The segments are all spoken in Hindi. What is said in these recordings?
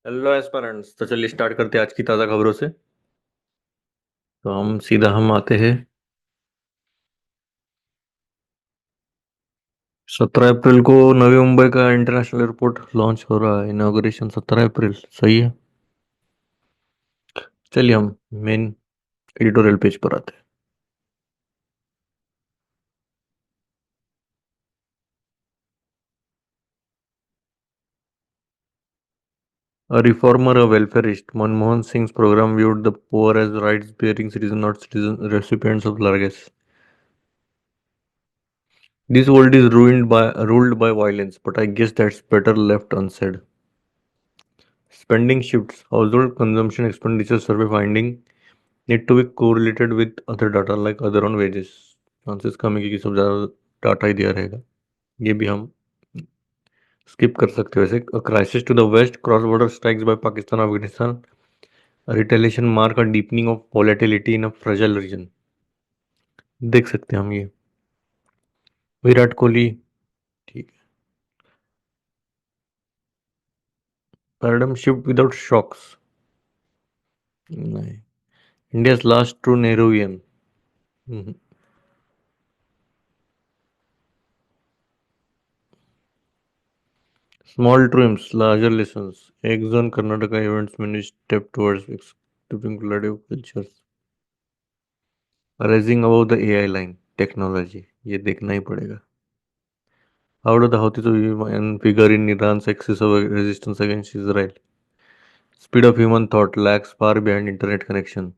हेलो एस्पारेंट्स। तो चलिए स्टार्ट करते हैं आज की ताज़ा खबरों से। तो हम आते हैं। 17 अप्रैल को नवी मुंबई का इंटरनेशनल एयरपोर्ट लॉन्च हो रहा है। इनॉग्रेशन 17 अप्रैल, सही है। चलिए हम मेन एडिटोरियल पेज पर आते हैं। A reformer, a welfareist, Manmohan Singh's program viewed the poor as rights-bearing citizens, not citizen recipients of largesse. This world is ruled by violence, but I guess that's better left unsaid. Spending shifts. Household consumption expenditure survey finding need to be correlated with other data like other on wages. Chances कम है कि सब ज़्यादा डाटा ही दिया रहेगा। ये भी हम स्किप कर सकते हैं वैसे। Crisis to the west, cross border strikes by Pakistan Afghanistan, retaliation mark a deepening of volatility in a fragile region. देख सकते हैं हम ये। विराट कोहली, ठीक है। पैराडाइम शिफ्ट विदाउट शॉक्स, नहीं। India's last true Nehruvian, small trims larger lessons, एक जोन कर्नाटका इवेंट्स में step towards accepting collaborative cultures, rising above the AI line technology, ये देखना ही पड़ेगा। How do the Houthis figure in Iran's excessive resistance against Israel? Speed of human thought lags far behind internet connection.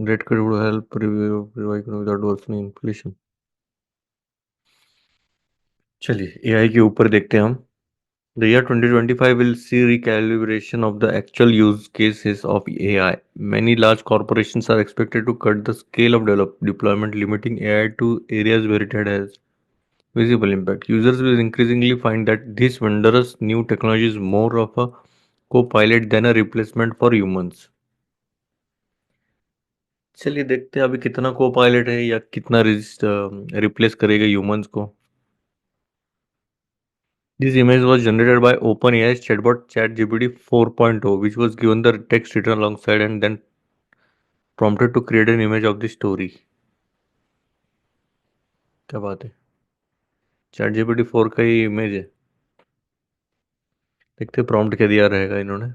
Rate cut would help revive economy without worsening inflation. चलिए एआई के ऊपर देखते हैं हम। The year 2025 will see recalibration of the actual use cases of AI. Many large corporations are expected to cut the scale of deployment, limiting AI to areas where it has visible impact. Users will increasingly find that this wondrous new technology is more of a co-pilot than a replacement for humans. चलिए देखते हैं अभी कितना को पायलट है या कितना रिप्लेस करेगा ह्यूमंस को। This image was generated by OpenAI's chatbot ChatGPT 4.0, which was given the text written alongside and then prompted to create an image of the story. क्या बात है, ChatGPT 4 का ही इमेज है। देखते प्रॉम्प्ट क्या दिया रहेगा इन्होंने।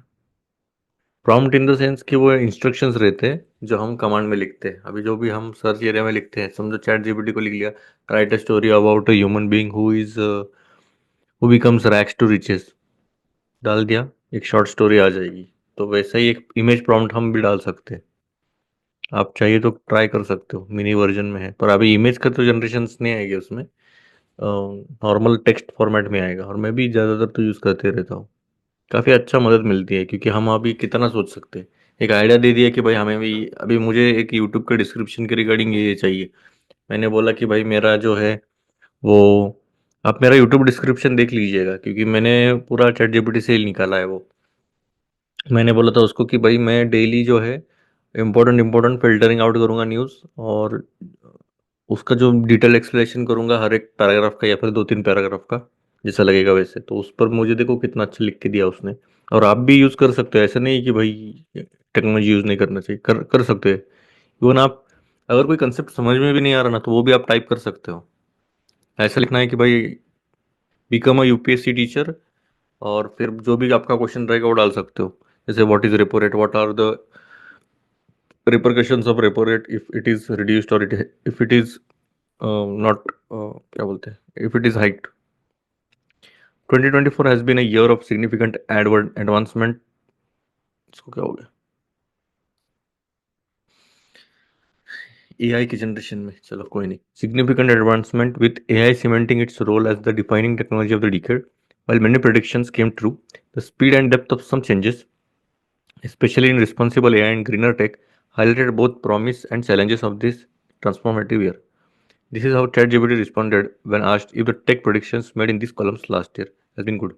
प्रॉम्प्ट इन द सेंस कि वो इंस्ट्रक्शंस रहते हैं जो हम कमांड में लिखते हैं। अभी जो भी हम सर्च एरिया में लिखते हैं, समझो चैट जीपीटी को लिख लिया, write a story about a human being who becomes rags to riches, डाल दिया, एक शॉर्ट स्टोरी आ जाएगी। तो वैसा ही एक इमेज प्रॉम्प्ट हम भी डाल सकते हैं। आप चाहिए तो ट्राई कर सकते हो, मिनी वर्जन में है, पर अभी इमेज का तो जनरेशन नहीं आएगी उसमें। नॉर्मल टेक्स्ट फॉर्मेट में आएगा और मैं भी ज़्यादातर तो यूज़ करते रहता हूँ। काफ़ी अच्छा मदद मिलती है क्योंकि हम अभी कितना सोच सकते हैं। एक आइडिया दे दिया कि भाई हमें भी, अभी मुझे एक यूट्यूब के डिस्क्रिप्शन के रिगार्डिंग ये चाहिए। मैंने बोला कि भाई मेरा जो है वो, आप मेरा यूट्यूब डिस्क्रिप्शन देख लीजिएगा, क्योंकि मैंने पूरा चैट जीपीटी से ही निकाला है वो। मैंने बोला था उसको कि भाई मैं डेली जो है इम्पोर्टेंट इम्पोर्टेंट फिल्टरिंग आउट करूँगा न्यूज़, और उसका जो डिटेल एक्सप्लेनेशन करूँगा हर एक पैराग्राफ का या फिर 2-3 पैराग्राफ का, जैसा लगेगा वैसे। तो उस पर मुझे देखो कितना अच्छा लिख के दिया उसने। और आप भी यूज़ कर सकते हो, ऐसा नहीं कि भाई टेक्नोलॉजी यूज़ नहीं करना चाहिए, कर कर सकते हैं। इवन आप, अगर कोई कंसेप्ट समझ में भी नहीं आ रहा ना, तो वो भी आप टाइप कर सकते हो। ऐसा लिखना है कि भाई बिकम अ यूपीएससी टीचर, और फिर जो भी आपका क्वेश्चन रहेगा वो डाल सकते हो। जैसे what is repo rate, what are the repercussions of repo rate if it is reduced, और इफ इट इज नॉट, क्या बोलते हैं, if it is hiked. 2024 has been a year of significant Edward advancement. इसको क्या हो गया, एआई की जनरेशन में, चलो कोई नहीं। Significant advancement with AI cementing its role as the defining technology of the decade, while many predictions came true, the speed and depth of some changes, especially in responsible AI and greener tech, highlighted both promise and challenges of this transformative year. This is how ChatGPT responded when asked if the tech predictions made in these columns last year has been good.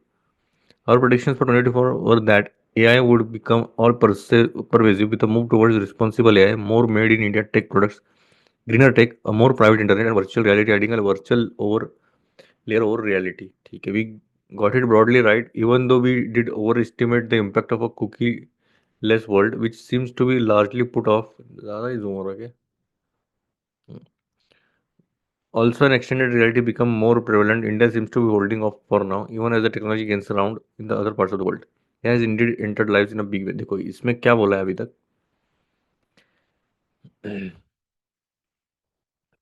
Our predictions for 2024 were that AI would become all pervasive with a move towards responsible AI, more made in India tech products, greener tech, a more private internet, and virtual reality, adding a virtual over layer over reality. ठीक है, we got it broadly right, even though we did overestimate the impact of a cookie-less world, which seems to be largely put off. ज़्यादा ही zoom हो रहा है क्या? Also, an extended reality become more prevalent. India seems to be holding off for now, even as the technology gains around in the other parts of the world. It has indeed entered lives in a big way. देखो इसमें क्या बोला है अभी तक?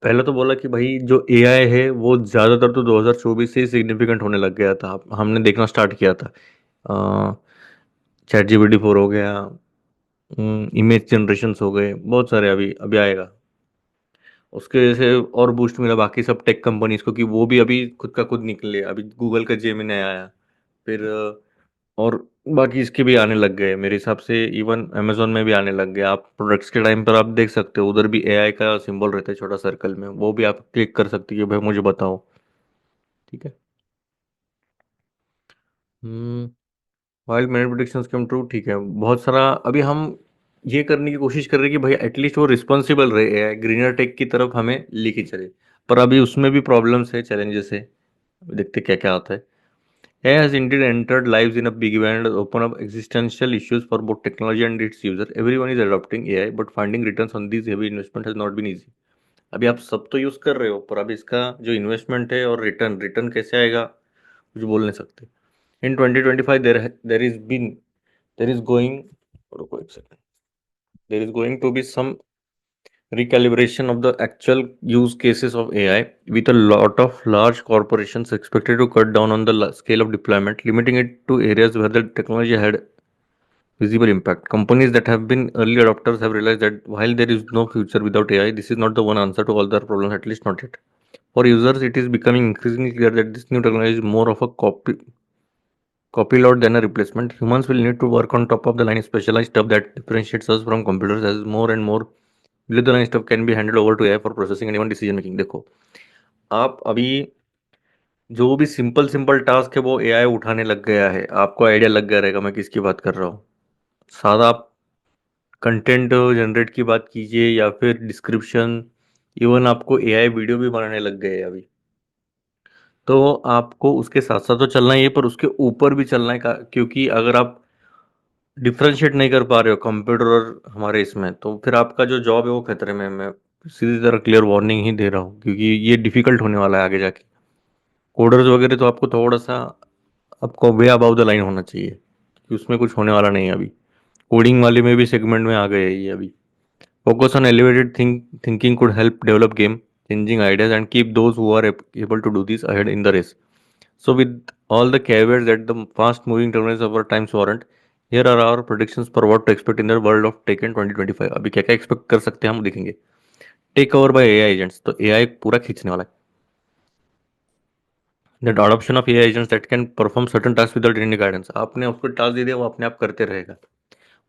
पहले तो बोला कि भाई जो एआई है वो ज़्यादातर तो 2024 से ही सिग्निफिकेंट होने लग गया था, हमने देखना स्टार्ट किया था। चैट जीपीटी 4 हो गया, इमेज जनरेशंस हो गए, बहुत सारे अभी अभी आएगा। उसके वजह से और बूस्ट मिला बाकी सब टेक कंपनीज को कि वो भी अभी खुद का खुद निकले। अभी गूगल का जेमिनी आया, फिर और बाकी इसके भी आने लग गए मेरे हिसाब से, इवन अमेजोन में भी आने लग गए। आप प्रोडक्ट्स के टाइम पर आप देख सकते हो उधर भी एआई का सिंबल रहता है छोटा सर्कल में, वो भी आप क्लिक कर सकते हो कि भाई मुझे बताओ। ठीक है। हम्म। Wild many predictions come true, ठीक है, बहुत सारा अभी हम ये करने की कोशिश कर रहे हैं कि भाई एटलीस्ट वो रिस्पॉन्सिबल रहे, एआई ग्रीनर टेक की तरफ हमें लेके चले। पर अभी उसमें भी प्रॉब्लम्स है, चैलेंजेस है, देखते क्या क्या आता है। AI has indeed entered lives in a big way and open up existential issues for both technology and its user. Everyone is adopting AI, but finding returns on these heavy investment has not been easy. अभी आप सब तो यूज कर रहे हो, पर अब इसका जो इन्वेस्टमेंट है और रिटर्न रिटर्न कैसे आएगा कुछ बोल नहीं सकते। इन 2025 देर इज गोइंग, रुको एक second, there is going to be some recalibration of the actual use cases of AI, with a lot of large corporations expected to cut down on the scale of deployment, limiting it to areas where the technology had visible impact. Companies that have been early adopters have realized that while there is no future without AI, this is not the one answer to all their problems, at least not yet. For users, it is becoming increasingly clear that this new technology is more of a copy load than a replacement. Humans will need to work on top of the line specialized stuff that differentiates us from computers, as more and more below the line stuff can be handled over to AI for processing and even decision making. देखो आप अभी जो भी सिंपल सिंपल टास्क है वो एआई उठाने लग गया है, आपको आइडिया लग गया रहेगा मैं किसकी बात कर रहा हूँ। सादा आप कंटेंट जनरेट की बात कीजिए या फिर डिस्क्रिप्शन, इवन आपको एआई वीडियो भी बनाने लग गए हैं अभी। तो आपको उसके साथ साथ तो चलना ही है, पर उसके ऊपर भी चलना है क्योंकि अगर आप डिफरेंशिएट नहीं कर पा रहे हो कंप्यूटर और हमारे इसमें, तो फिर आपका जो जॉब है वो खतरे में। मैं सीधी तरह क्लियर वार्निंग ही दे रहा हूँ क्योंकि ये डिफिकल्ट होने वाला है आगे जाके। कोडर्स वगैरह तो आपको थोड़ा सा, आपको वे अबाव द लाइन होना चाहिए कि उसमें कुछ होने वाला नहीं है अभी। कोडिंग वाले में भी सेगमेंट में आ गए हैं ये अभी। Focus on elevated thinking could help develop game changing ideas and keep those who are able to do this ahead in the race. So, with all the caveats that the fast moving technologies of our times warrant, here are our predictions for what to expect in the world of tech in 2025. अभी क्या क्या एक्सपेक्ट कर सकते हैं हम देखेंगे। Take over by AI agents, तो एआई पूरा खींचने वाला है। That adoption of AI agents that can perform certain task without any guidance, आपने उसको टास्क दे दिया वो अपने आप करते रहेगा,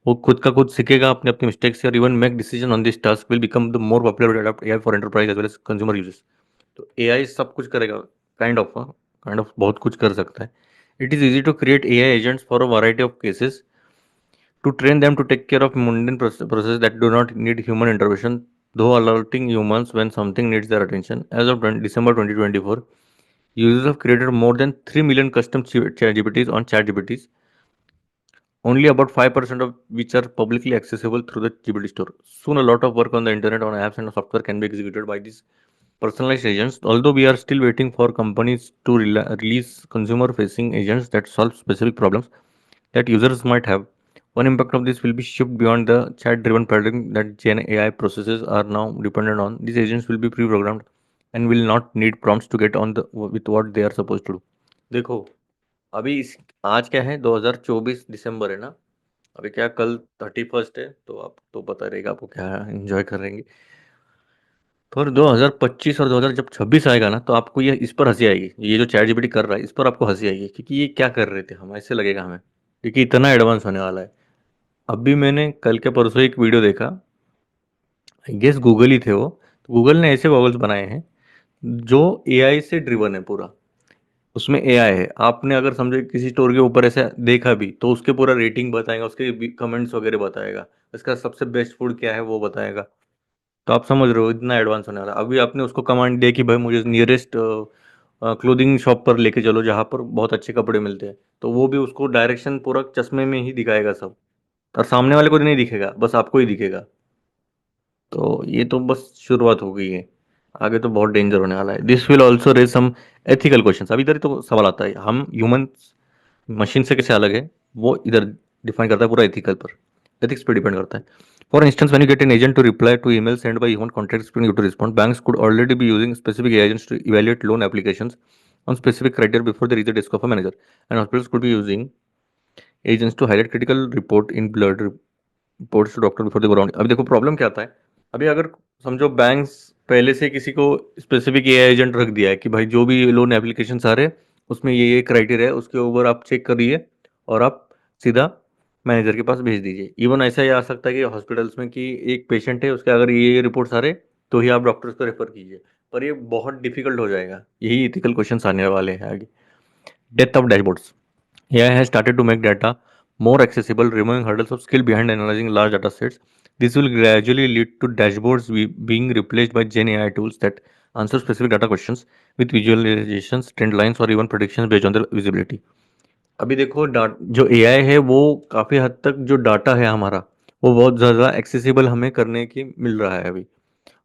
वो खुद का खुद सीखेगा अपने अपने मिस्टेक से, और even make decision on this task will become the more popular adopt AI for enterprise as well as consumer uses. तो एआई सब कुछ करेगा, काइंड ऑफ बहुत कुछ कर सकता है। It is easy to create AI agents for a variety of cases, to train them to take care of mundane processes that do not need human intervention, though alerting humans when something needs their attention. As of December 2024, users have created more than 3 million custom ChatGPTs on ChatGPTs, only about 5% of which are publicly accessible through the GPT store. Soon, a lot of work on the internet, on apps and software can be executed by these personalized agents, although we are still waiting for companies to release consumer-facing agents that solve specific problems that users might have. One impact of this will be shift beyond the chat-driven paradigm that Gen AI processes are now dependent on. These agents will be pre-programmed and will not need prompts to get on the with what they are supposed to do. देखो अभी इस आज क्या है, 2024 दिसंबर है ना, अभी क्या कल 31 है, तो आप तो पता रहेगा आपको क्या एंजॉय करेंगे। तो और 2025 और 2000 जब 26 आएगा ना, तो आपको ये इस पर हंसी आएगी, ये जो चैट जीपीटी कर रहा है इस पर आपको हंसी आएगी, क्योंकि ये क्या कर रहे थे हम, ऐसे लगेगा हमें, क्योंकि इतना एडवांस होने वाला है। अभी मैंने कल के परसों एक वीडियो देखा, आई गेस गूगल ही थे वो, तो गूगल ने ऐसे गॉगल्स बनाए हैं जो एआई से ड्रिवन है पूरा। उसमें एआई है। आपने अगर समझे किसी स्टोर के ऊपर ऐसे देखा भी तो उसके पूरा रेटिंग बताएगा, उसके कमेंट्स वगैरह बताएगा, इसका सबसे बेस्ट फूड क्या है वो बताएगा। तो आप समझ रहे हो इतना एडवांस होने वाला है। अभी आपने उसको कमांड दी कि भाई मुझे नियरेस्ट क्लोथिंग शॉप पर लेके चलो जहाँ पर बहुत अच्छे कपड़े मिलते हैं, तो वो भी उसको डायरेक्शन पूरा चश्मे में ही दिखाएगा सब, और सामने वाले को नहीं दिखेगा, बस आपको ही दिखेगा। तो ये तो बस शुरुआत हो गई है, आगे तो बहुत डेंजर होने वाला है। This will also raise some ethical questions. अभी इधर ही तो सवाल आता है, हम ह्यूमन मशीन से कैसे अलग है, वो इधर डिफाइन करता है पूरा एथिकल पर, एथिक्स पे डिपेंड करता है। For instance when you get an agent to reply to email send by human contact expecting you to respond, banks could already be using specific agents to evaluate loan applications on specific criteria before they reach the desk of a manager, and hospitals could be using agents to highlight critical report in blood reports to doctor before the ground. अभी देखो प्रॉब्लम क्या आता है, अभी अगर समझो बैंक्स पहले से किसी को स्पेसिफिक एआई एजेंट रख दिया है कि भाई जो भी लोन एप्लीकेशन आ रहे हैं उसमें ये क्राइटेरिया है, उसके ऊपर आप चेक करिए और आप सीधा मैनेजर के पास भेज दीजिए। इवन ऐसा ही आ सकता है कि हॉस्पिटल्स में कि एक पेशेंट है उसके अगर ये रिपोर्ट्स आ रहे तो ही आप डॉक्टर्स को रेफर कीजिए, पर ये बहुत डिफिकल्ट हो जाएगा। यही इथिकल क्वेश्चंस आने वाले हैं आगे। Depth of dashboards. AI has started to make data more accessible, removing hurdles of skill behind analyzing large data sets. This will gradually lead to dashboards being replaced by Gen AI tools that answer specific data questions with visualizations, trend lines, or even predictions based on their visibility. अभी देखो जो एआई है वो काफ़ी हद तक जो डाटा है हमारा वो बहुत ज़्यादा एक्सेसिबल हमें करने की मिल रहा है अभी।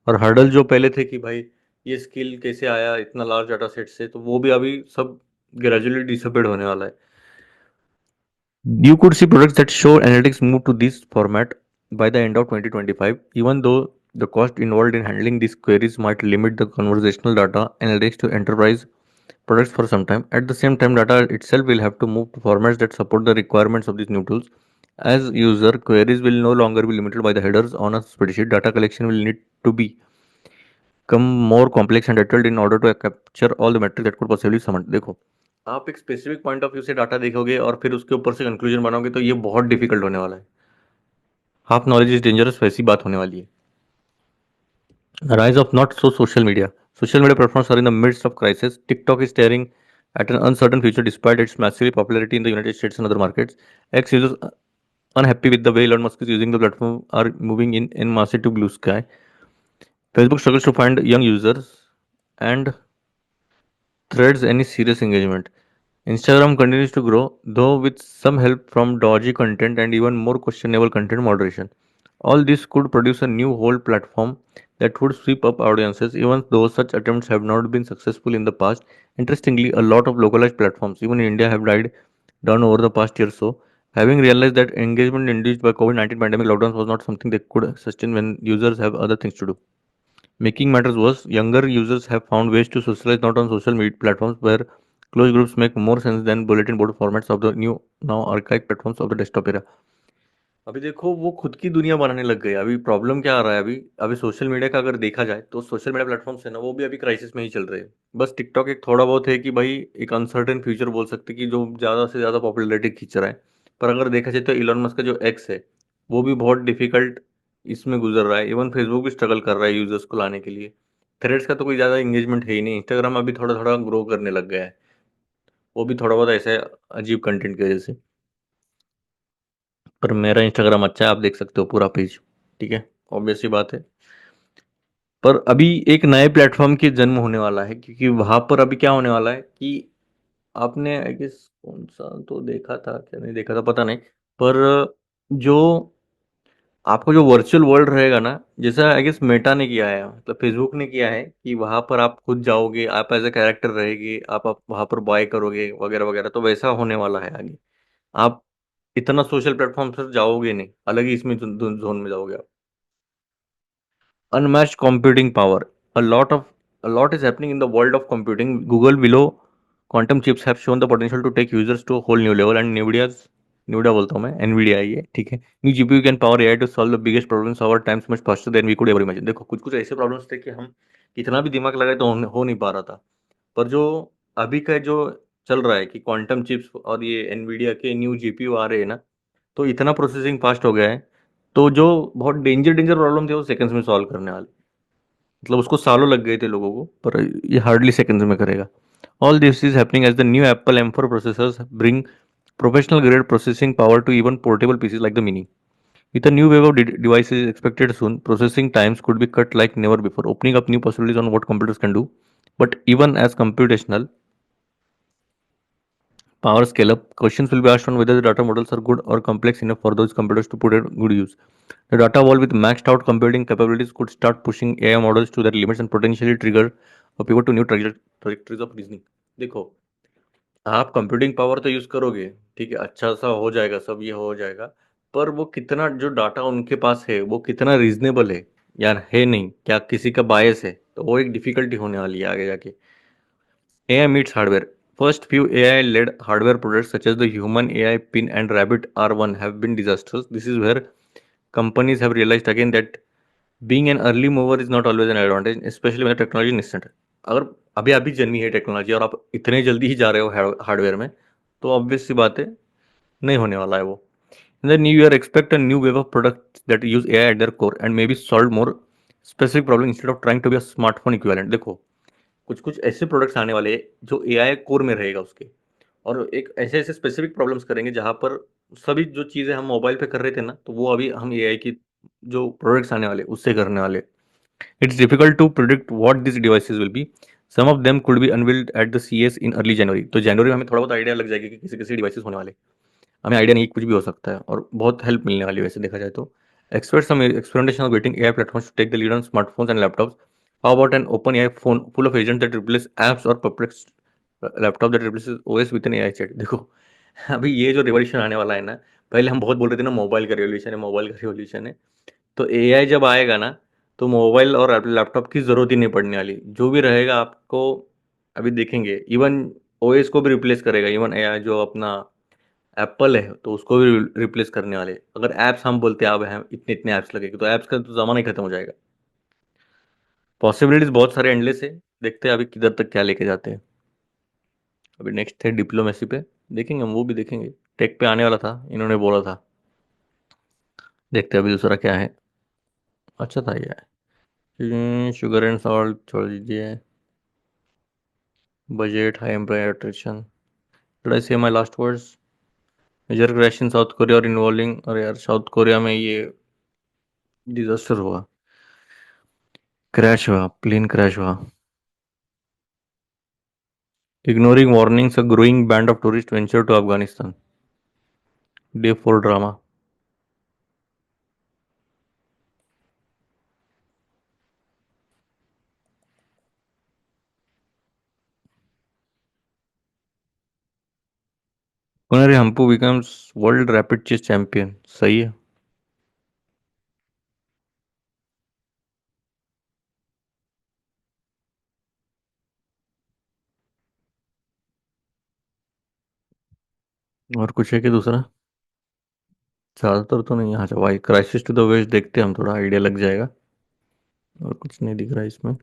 और हर्डल जो पहले थे कि भाई ये स्किल कैसे आया इतना लार्ज डाटा सेट से, तो वो भी अभी सब ग्रेजुअली डिसअपेयर होने वाला है। You could see products that show analytics move to this format by the end of 2025, even though the cost involved in handling these queries might limit the conversational data analytics to enterprise products for some time. At the same time, data itself will have to move to formats that support the requirements of these new tools. As user queries will no longer be limited by the headers on a spreadsheet, data collection will need to become more complex and detailed in order to capture all the metrics that could possibly summon. देखो, आप एक स्पेसिफिक पॉइंट ऑफ व्यू से डाटा देखोगे और फिर उसके ऊपर से कंक्लूजन बनाओगे तो ये बहुत डिफिकल्ट होने वाला है। हाफ नॉलेज इज डेंजरस वैसी बात होने वाली है। Rise of not so social media. Social media platforms are in the midst of crisis. TikTok is staring at an uncertain future despite its massive popularity in the United States and other markets. Ex users unhappy with the way Elon Musk is using the platform are moving in massive to blue sky. Facebook struggles to find young users and threads any serious engagement. Instagram continues to grow, though with some help from dodgy content and even more questionable content moderation. All this could produce a new whole platform that would sweep up audiences, even though such attempts have not been successful in the past. Interestingly, a lot of localized platforms, even in India, have died down over the past year or so, having realized that engagement induced by COVID-19 pandemic lockdowns was not something they could sustain when users have other things to do. Making matters worse, younger users have found ways to socialize not on social media platforms where closed groups make more sense than bulletin board formats of the new now archaic platforms of the desktop era. अभी देखो वो खुद की दुनिया बनाने लग गए। अभी प्रॉब्लम क्या आ रहा है, अभी अभी सोशल मीडिया का अगर देखा जाए तो सोशल मीडिया प्लेटफॉर्म्स है ना वो भी अभी क्राइसिस में ही चल रहे हैं। बस टिकटॉक एक थोड़ा बहुत है कि भाई एक अनसर्टेन फ्यूचर बोल सकते कि जो ज़्यादा से ज़्यादा पॉपुलैरिटी खींच रहा है। पर अगर देखा जाए तो इलॉन मस्क का जो एक्स है वो भी बहुत डिफिकल्ट इसमें गुजर रहा है। इवन फेसबुक भी स्ट्रगल कर रहा है यूजर्स को लाने के लिए। थ्रेड्स का तो कोई ज़्यादा इंगेजमेंट है ही नहीं। इंस्टाग्राम अभी थोड़ा थोड़ा ग्रो करने लग गया है, वो भी थोड़ा बहुत ऐसे अजीब कंटेंट की वजह से। पर मेरा इंस्टाग्राम अच्छा है, आप देख सकते हो पूरा पेज, ठीक है, ऑब्वियस सी बात है। पर अभी एक नए प्लेटफॉर्म की जन्म होने वाला है, क्योंकि वहां पर अभी क्या होने वाला है कि आपने आई गेस कौन सा तो देखा था क्या नहीं देखा था पता नहीं, पर जो आपको जो वर्चुअल वर्ल्ड रहेगा ना, जैसा आई गेस मेटा ने किया है मतलब फेसबुक ने किया है कि वहां पर आप खुद जाओगे, आप एज ए कैरेक्टर रहेगी, आप वहां पर बाय करोगे वगैरह वगैरह, तो वैसा होने वाला है आगे। आप इतना सोशल प्लेटफॉर्म पर जाओगे नहीं, अलग ही इसमें जोन में जाओगे आप। Unmatched computing power. A lot is happening in the world of computing. Google Willow quantum chips have shown the potential to take users to a whole new level, and NVIDIA बोलता हूँ मैं, NVIDIA ही है, ठीक है। New GPU can power AI to solve the biggest problems our times much faster than we could ever imagine. देखो कुछ कुछ ऐसे प्रॉब्लम्स थे कि हम कितना भी दिमाग लगाए तो हो नहीं पा रहा था। पर जो अभी का जो चल रहा है कि क्वांटम चिप्स और ये NVIDIA के न्यू जीपीयू आ रहे हैं ना, तो इतना प्रोसेसिंग फास्ट हो गया है, तो जो बहुत डेंजर डेंजर प्रॉब्लम थे वो सेकंड्स में सॉल्व करने वाले। मतलब उसको सालों लग गए थे लोगों को, पर ये हार्डली सेकंड्स में करेगा। All this is happening as the new Apple M4 processors bring professional grade processing power to even portable PCs like the Mini. With a new wave of devices expected soon, processing times could be cut like never before, opening up new possibilities on what computers can do. But even as computational power scale up, questions will be asked on whether the data models are good or complex enough for those computers to put at good use. The data wall with maxed out computing capabilities could start pushing AI models to their limits and potentially trigger a pivot to new trajectories of reasoning. देखो, आप कंप्यूटिंग पावर तो यूज करोगे, ठीक है, अच्छा सा हो जाएगा, सब ये हो जाएगा, पर वो कितना जो डाटा उनके पास है वो कितना रीजनेबल है, यार है नहीं, क्या किसी का बायस है, तो वो एक डिफिकल्टी होने वाली है आगे जाके. AI meets hardware. First few AI-led hardware products such as the human AI pin and Rabbit R1 have been disasters. This is where companies have realized again that being an early mover is not always an advantage, especially when the technology is nascent. अगर अभी अभी जन्मी है टेक्नोलॉजी और आप इतने जल्दी ही जा रहे हो हार्डवेयर में, तो ऑब्वियस सी बात है, नहीं होने वाला है वो. In the new year, expect a new wave of products that use AI at their core and maybe solve more specific problem instead of trying to be a smartphone equivalent. देखो, कुछ कुछ ऐसे प्रोडक्ट्स आने वाले हैं जो एआई कोर में रहेगा उसके, और एक ऐसे ऐसे स्पेसिफिक प्रॉब्लम्स करेंगे जहां पर सभी जो चीज़ें हम मोबाइल पे कर रहे थे ना, तो वो अभी हम एआई की जो प्रोडक्ट्स आने वाले उससे करने वाले. It's difficult to predict what this devices will be. Some of them could be unveiled at the CES in early January. तो जनवरी में हमें थोड़ा बहुत आइडिया लग जाएगा कि किसी किसी डिवाइसेस होने वाले. हमें आइडिया नहीं, कुछ भी हो सकता है, और बहुत हेल्प मिलने वाली है वैसे देखा जाए तो. Expert some experimentation of waiting AI platforms to take the lead on smartphones and laptops. How about an OpenAI phone full of agent that replace apps और Perplexity laptop that replaces OS with an AI chat. देखो, अभी ये जो रिवॉल्यूशन आने वाला है ना, पहले हम बहुत बोल रहे थे ना मोबाइल का रिवॉल्यूशन है, मोबाइल का रिवॉल्यूशन है, तो एआई जब आएगा ना, तो मोबाइल और लैपटॉप की ज़रूरत ही नहीं पड़ने वाली. जो भी रहेगा आपको, अभी देखेंगे, इवन ओएस को भी रिप्लेस करेगा. इवन एआई जो अपना एप्पल है तो उसको भी रिप्लेस करने वाले. अगर ऐप्स हम बोलते हैं अब हैं इतने इतने ऐप्स लगेंगे, तो ऐप्स का तो ज़माना ही खत्म हो जाएगा. पॉसिबिलिटीज बहुत सारे एंडलेस है. देखते हैं अभी किधर तक क्या लेके जाते हैं. अभी नेक्स्ट है डिप्लोमेसी पे, देखेंगे हम, वो भी देखेंगे. टेक पे आने वाला था, इन्होंने बोला था. देखते हैं अभी दूसरा क्या है. अच्छा था ये. शुगर एंड सॉल्ट छोड़ दीजिए. Budget, high employ attraction. Did I say my last words. Major crash in South Korea और इन्वॉल्विंग, अरे यार साउथ कोरिया में ये डिजास्टर हुआ, क्रैश हुआ, प्लेन क्रैश हुआ. Ignoring warnings, a growing band of tourists ventured to Afghanistan. Day 4 drama. Kunari Hampu becomes world rapid chase champion. सही है. और कुछ है कि दूसरा? ज़्यादातर तो नहीं. अच्छा भाई, क्राइसिस टू द वेस्ट देखते हैं हम, थोड़ा आइडिया लग जाएगा. और कुछ नहीं दिख रहा है इसमें.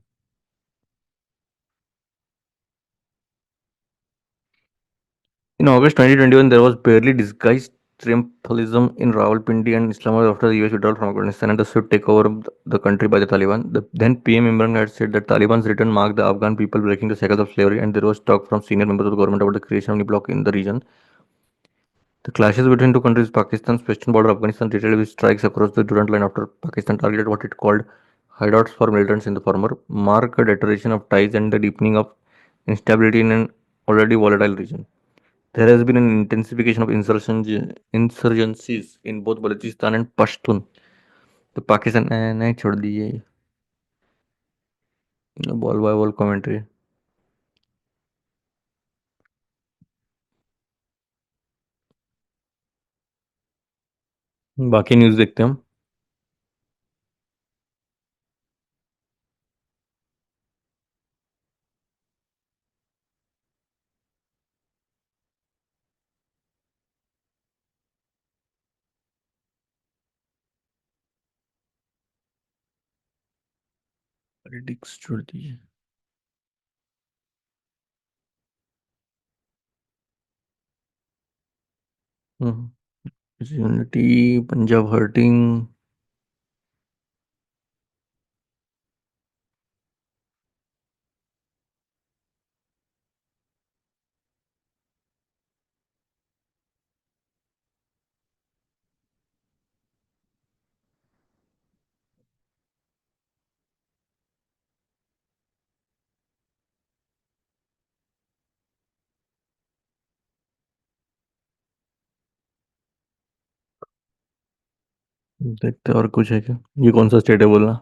In August 2021, there was barely disguised triumphalism in Rawalpindi and Islamabad after the US withdrawal from Afghanistan and the swift takeover of the country by the Taliban. The then PM Imran had said that Taliban's return marked the Afghan people breaking the cycles of slavery, and there was talk from senior members of the government about the creation of a new bloc in the region. The clashes between two countries, Pakistan's western border, Afghanistan, retaliated with strikes across the Durand Line after Pakistan targeted what it called hideouts for militants in the former, mark a deterioration of ties and the deepening of instability in an already volatile region. There has been an intensification of insurgencies in both Balochistan and Pashtun. तो पाकिस्तान नहीं छोड़ दीजिए. Ball by ball commentary. बाकी न्यूज़ देखते हैं हम. पॉलिटिक्स छोड़ दीजिए. Unity, Punjab hurting. देखते हैं और कुछ है क्या। ये कौन सा स्टेट है बोलना।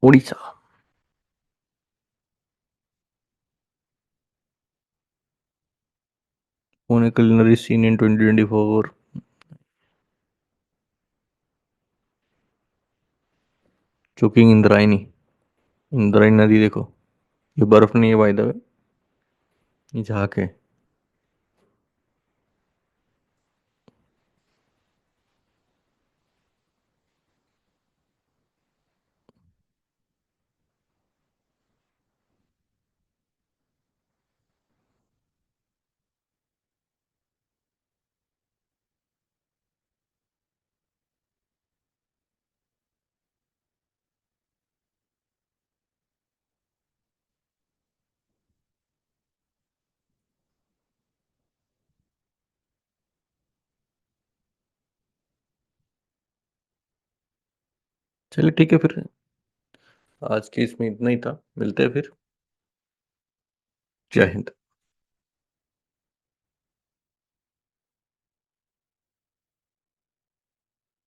Orissa. Pune culinary scene in 2024। चुकिंग Indrayani. Indrayani नदी देखो। ये बर्फ नहीं है बाय द वे। ये झाक है। चलिए ठीक है फिर। आज की इसमें इतना ही था, मिलते हैं फिर। जय हिंद।